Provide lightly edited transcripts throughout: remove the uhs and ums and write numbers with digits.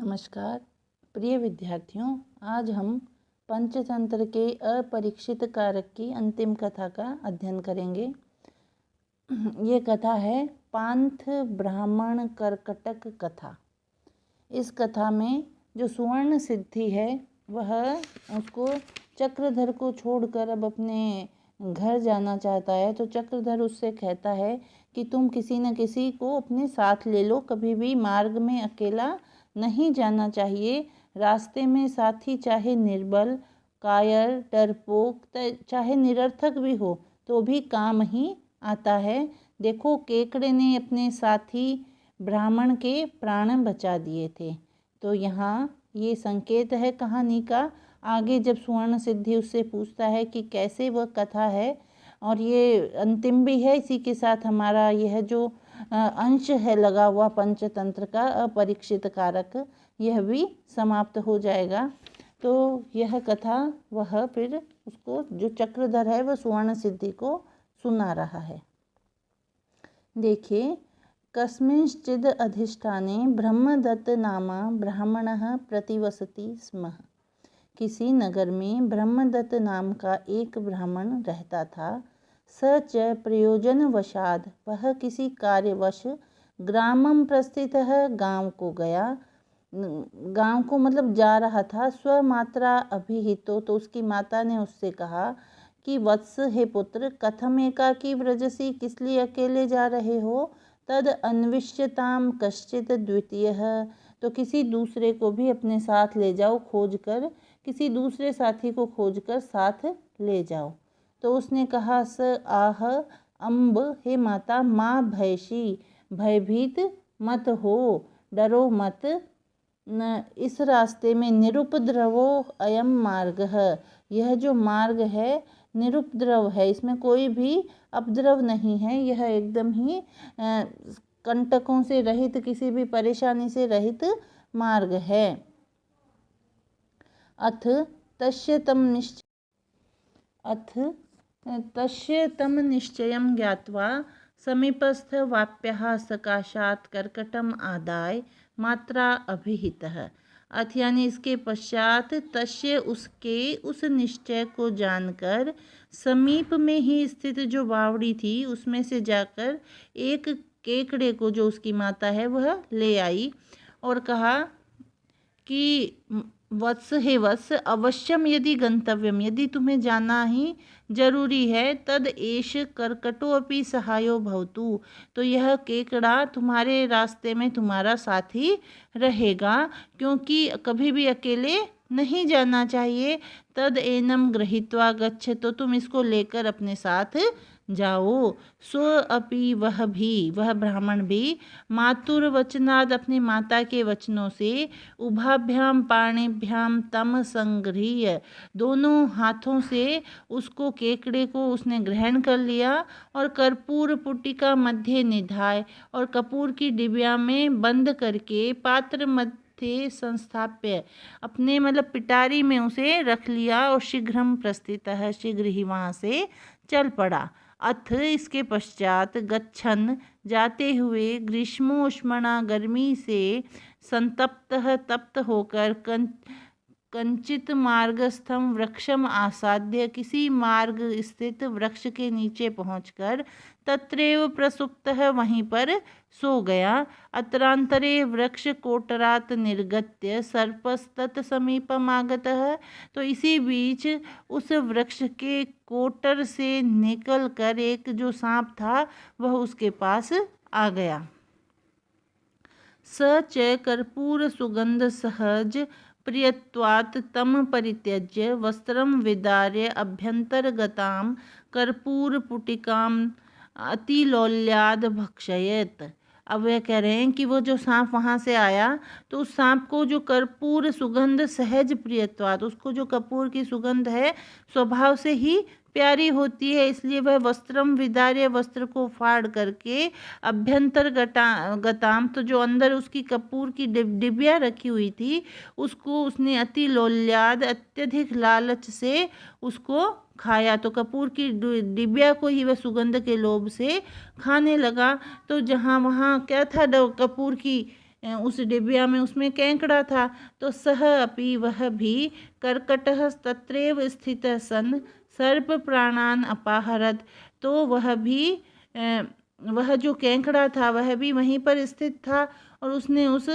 नमस्कार प्रिय विद्यार्थियों, आज हम पंचतंत्र के अपरीक्षित कारक की अंतिम कथा का अध्ययन करेंगे। ये कथा है पांथ ब्राह्मण कर्कटक कथा। इस कथा में जो सुवर्ण सिद्धि है वह उसको चक्रधर को छोड़कर अब अपने घर जाना चाहता है। तो चक्रधर उससे कहता है कि तुम किसी न किसी को अपने साथ ले लो, कभी भी मार्ग में अकेला नहीं जाना चाहिए। रास्ते में साथी चाहे निर्बल, कायर, डरपोक, चाहे निरर्थक भी हो तो भी काम ही आता है। देखो, केकड़े ने अपने साथी ब्राह्मण के प्राण बचा दिए थे। तो यहाँ ये संकेत है कहानी का। आगे जब सुवर्ण सिद्धि उससे पूछता है कि कैसे वह कथा है, और ये अंतिम भी है, इसी के साथ हमारा यह जो अंश है लगा हुआ पंचतंत्र का अपरीक्षित कारक, यह भी समाप्त हो जाएगा। तो यह कथा वह फिर उसको जो चक्रधर है वह सुवर्ण सिद्धि को सुना रहा है। देखिए, कस्मिंश्चिद अधिष्ठाने ब्रह्मदत्त नामा ब्राह्मणः प्रतिवसति स्म। किसी नगर में ब्रह्मदत्त नाम का एक ब्राह्मण रहता था। स च प्रयोजनवशाद, वह किसी कार्यवश ग्रामम प्रस्थितः, गांव को गया। गांव को मतलब जा रहा था। स्वमात्रा अभिहितो, तो उसकी माता ने उससे कहा कि वत्स, हे पुत्र, कथम एकाकी व्रजसी, किस लिए अकेले जा रहे हो। तद अन्विष्यताम कश्चित द्वितीयः, तो किसी दूसरे को भी अपने साथ ले जाओ, खोजकर किसी दूसरे साथी को खोजकर साथ ले जाओ। तो उसने कहा, स आह अम्ब, हे माता, माँ भयशी, भयभीत मत हो, डरो मत। न इस रास्ते में निरुपद्रवो अयम मार्ग है, यह जो मार्ग है निरुपद्रव है, इसमें कोई भी उपद्रव नहीं है। यह एकदम ही कंटकों से रहित, किसी भी परेशानी से रहित मार्ग है। अथ तस्य तम निश्चयं ज्ञात्वा समीपस्थ वाप्यः सकाशात् कर्कटम आदाय मात्रा अभिहितः। अथ यानी इसके पश्चात तस्य, उसके, उस निश्चय को जानकर समीप में ही स्थित जो बावड़ी थी उसमें से जाकर एक केकड़े को, जो उसकी माता है, वह ले आई और कहा कि वत्स, हे वत्स, अवश्यम यदि गंतव्यम, यदि तुम्हें जाना ही जरूरी है, तद एष कर्कटो अपि सहायो भवतु, तो यह केकड़ा तुम्हारे रास्ते में तुम्हारा साथी रहेगा, क्योंकि कभी भी अकेले नहीं जाना चाहिए। तद एनम गृहीत्वा गच्छ, तो तुम इसको लेकर अपने साथ जाओ। सो अपि, वह भी, वह ब्राह्मण भी, मातुर वचनाद, अपने माता के वचनों से, उभाभ्याम पाणिभ्याम तम संगृह्य, दोनों हाथों से उसको, केकड़े को उसने ग्रहण कर लिया और कर्पूर पुटिका मध्य निधाय, और कपूर की डिबिया में बंद करके पात्र मध्य संस्थाप्य, अपने मतलब पिटारी में उसे रख लिया और शीघ्रम प्रस्थितः, शीघ्र ही वहाँ से चल पड़ा। अथ इसके पश्चात गच्छन, जाते हुए, ग्रीष्मोष्मणा, गर्मी से संतप्तः, तप्त होकर, कंचित मार्गस्थम वृक्षम आसाद्य, किसी मार्ग स्थित वृक्ष के नीचे पहुंचकर, तत्रैव प्रसुप्तः, वहीं पर सो गया। अत्रांतरे वृक्ष कोटरात निर्गत्य सर्पस्तत् समीपम आगतः, तो इसी बीच उस वृक्ष के कोटर से निकल कर एक जो सांप था वह उसके पास आ गया। स च कर्पूर सुगंध सहज प्रियत्वात् तम परित्यज्य वस्त्रम विदार्य अभ्यंतरगताम कर्पूर पुटिकाम अतिलौल्याद भक्षयेत। अब वह कह रहे हैं कि वो जो सांप वहाँ से आया, तो उस सांप को जो कर्पूर सुगंध सहज प्रियत्वात्, उसको जो कपूर की सुगंध है स्वभाव से ही प्यारी होती है, इसलिए वह वस्त्रम विदार्य, वस्त्र को फाड़ करके, अभ्यंतर गताम, तो जो अंदर उसकी कपूर की डिबिया रखी हुई थी उसको उसने अति लोल्याद, अत्यधिक लालच से उसको खाया। तो कपूर की डिबिया को ही वह सुगंध के लोभ से खाने लगा। तो जहाँ वहाँ क्या था, कपूर की उस डिबिया में उसमें केंकड़ा था। तो सह अपि वह भी कर्कटः तत्रैव स्थितः सन सर्प प्राणान अपाहरत, तो वह जो केंकड़ा था वह भी वहीं पर स्थित था और उसने उस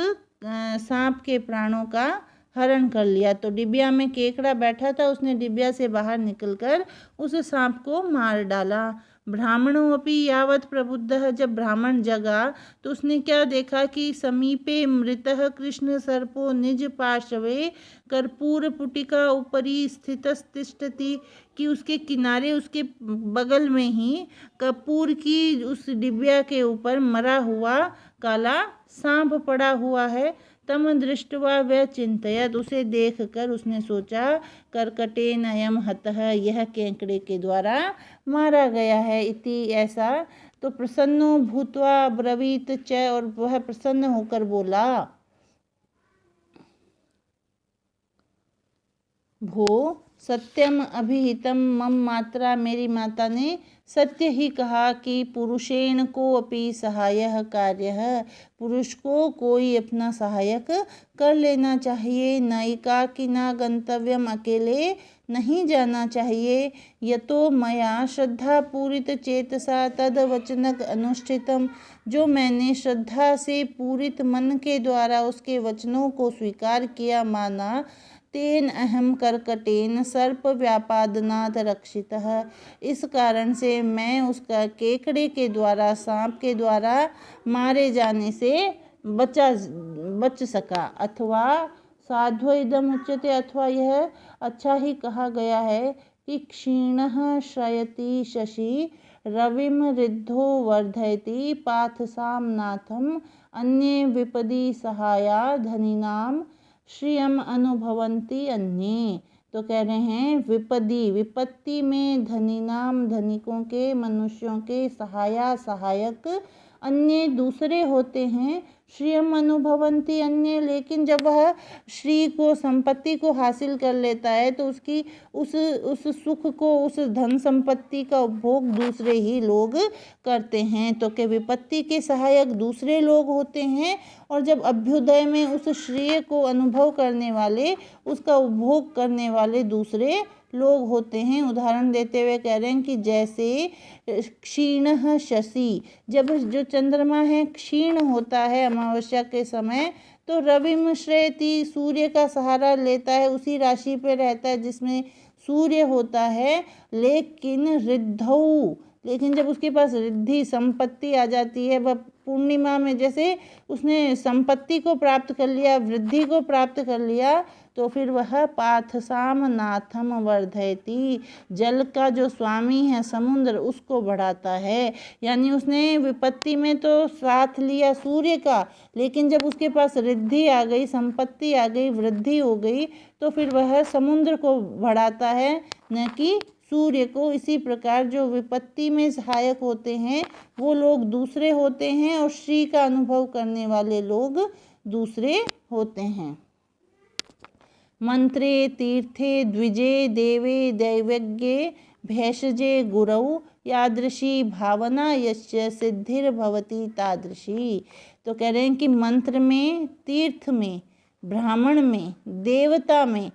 सांप के प्राणों का हरण कर लिया। तो डिबिया में केकड़ा बैठा था, उसने डिबिया से बाहर निकलकर उस सांप को मार डाला। ब्राह्मणों अपि यावत प्रबुद्धः, जब ब्राह्मण जगा तो उसने क्या देखा कि समीपे मृतः कृष्ण सर्पो निज पार्श्वे कर्पूर पुटिका उपरि स्थितस्तिष्ठति, कि उसके किनारे उसके बगल में ही कपूर की उस डिबिया के ऊपर मरा हुआ काला सांप पड़ा हुआ है। तम दृष्टवा वह चिंतयत, उसे देखकर उसने सोचा कर्कटेन अयम हतः, यह केंकड़े के द्वारा मारा गया है। इति ऐसा। तो प्रसन्नो भूत्वा ब्रवीत च, और वह प्रसन्न होकर बोला भो सत्यम अभिहितम मम मात्रा, मेरी माता ने सत्य ही कहा कि पुरुषेण को अपि सहायः कार्यः, पुरुष को कोई अपना सहायक कर लेना चाहिए। नैकाकिना गंतव्यम, अकेले नहीं जाना चाहिए। यतो मया श्रद्धा पूरित चेतसा तद वचनक अनुष्ठितम, जो मैंने श्रद्धा से पूरित मन के द्वारा उसके वचनों को स्वीकार किया, माना, तेन अहम कर्कटेन सर्प व्यापादनाथ रक्षितः, इस कारण से मैं उसका केकड़े के द्वारा, सांप के द्वारा मारे जाने से बच सका। अथवा साध्वइदम उच्यते, अथवा यह अच्छा ही कहा गया है कि क्षीणः श्रयति शशि रविम रिद्धो वर्धयति पाथसाम नाथम अन्ये विपदी सहाया धनिनाम श्रियम अनुभवंती अन्ये। तो कह रहे हैं विपत्ति में धनी नाम, धनिकों के, मनुष्यों के, सहाया सहायक, अन्य दूसरे होते हैं। श्रियम अनुभवंती अन्य, लेकिन जब वह श्री को, संपत्ति को हासिल कर लेता है तो उसकी उस सुख को, उस धन संपत्ति का उपभोग दूसरे ही लोग करते हैं। तो के विपत्ति के सहायक दूसरे लोग होते हैं, और जब अभ्युदय में उस श्रेय को अनुभव करने वाले, उसका उपभोग करने वाले दूसरे लोग होते हैं। उदाहरण देते हुए कह रहे हैं कि जैसे क्षीणः शशि, जब जो चंद्रमा है क्षीण होता है अमावस्या के समय, तो रविम श्रेयति, सूर्य का सहारा लेता है, उसी राशि पे रहता है जिसमें सूर्य होता है। लेकिन जब उसके पास रिद्धि, संपत्ति आ जाती है, वह पूर्णिमा में जैसे उसने संपत्ति को प्राप्त कर लिया, वृद्धि को प्राप्त कर लिया, तो फिर वह पाथसाम नाथम वर्धयति, जल का जो स्वामी है समुद्र, उसको बढ़ाता है। यानी उसने विपत्ति में तो साथ लिया सूर्य का, लेकिन जब उसके पास रिद्धि आ गई, संपत्ति आ गई, वृद्धि हो गई, तो फिर वह समुद्र को बढ़ाता है, न कि सूर्य को। इसी प्रकार जो विपत्ति में सहायक होते हैं वो लोग दूसरे होते हैं, और श्री का अनुभव करने वाले लोग दूसरे होते हैं। मंत्रे तीर्थे द्विजे देवे दैवज्ञे भेषजे गुरौ, यादृशी भावना यस्य सिद्धिर्भवति तादृशी। तो कह रहे हैं कि मंत्र में, तीर्थ में, ब्राह्मण में, देवता में,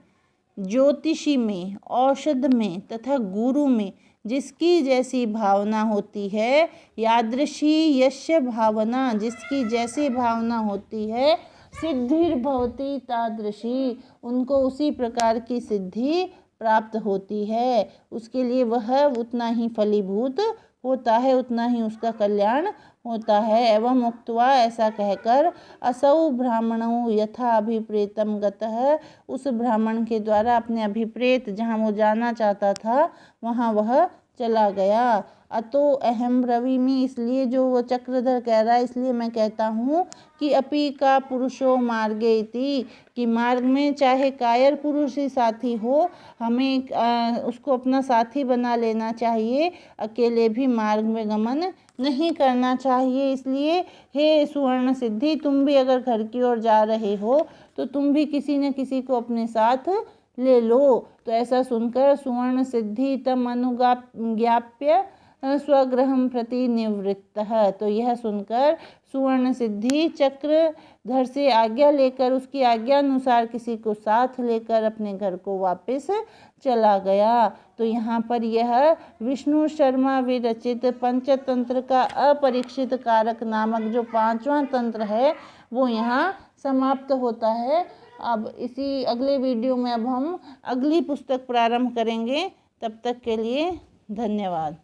ज्योतिषी में, औषध में तथा गुरु में जिसकी जैसी भावना होती है, यादृशी यस्य भावना, जिसकी जैसी भावना होती है, सिद्धिर्भवति तादृशी, उनको उसी प्रकार की सिद्धि प्राप्त होती है। उसके लिए वह उतना ही फलीभूत होता है, उतना ही उसका कल्याण होता है। एवं उक्त्वा, ऐसा कहकर, असौ ब्राह्मणो यथा अभिप्रेतम गतः, उस ब्राह्मण के द्वारा अपने अभिप्रेत, जहाँ वो जाना चाहता था वहाँ वह चला गया। अतो अहम ब्रवीमि, इसलिए जो वो चक्रधर कह रहा है, इसलिए मैं कहता हूँ कि अपि का पुरुषो मार्गे इति, कि मार्ग में चाहे कायर पुरुष ही साथी हो, हमें उसको अपना साथी बना लेना चाहिए, अकेले भी मार्ग में गमन नहीं करना चाहिए। इसलिए हे सुवर्ण सिद्धि, तुम भी अगर घर की ओर जा रहे हो तो तुम भी किसी न किसी को अपने साथ ले लो। तो ऐसा सुनकर सुवर्ण सिद्धि तम अनुज्ञाप्य स्वगृहं प्रति निवृत्तः। तो यह सुनकर सुवर्ण सिद्धि चक्रधर से आज्ञा लेकर उसकी आज्ञा अनुसार किसी को साथ लेकर अपने घर को वापस चला गया। तो यहाँ पर यह विष्णु शर्मा विरचित पंचतंत्र का अपरीक्षित कारक नामक जो 5वां तंत्र है वो यहाँ समाप्त होता है। अब इसी अगले वीडियो में अब हम अगली पुस्तक प्रारंभ करेंगे। तब तक के लिए धन्यवाद।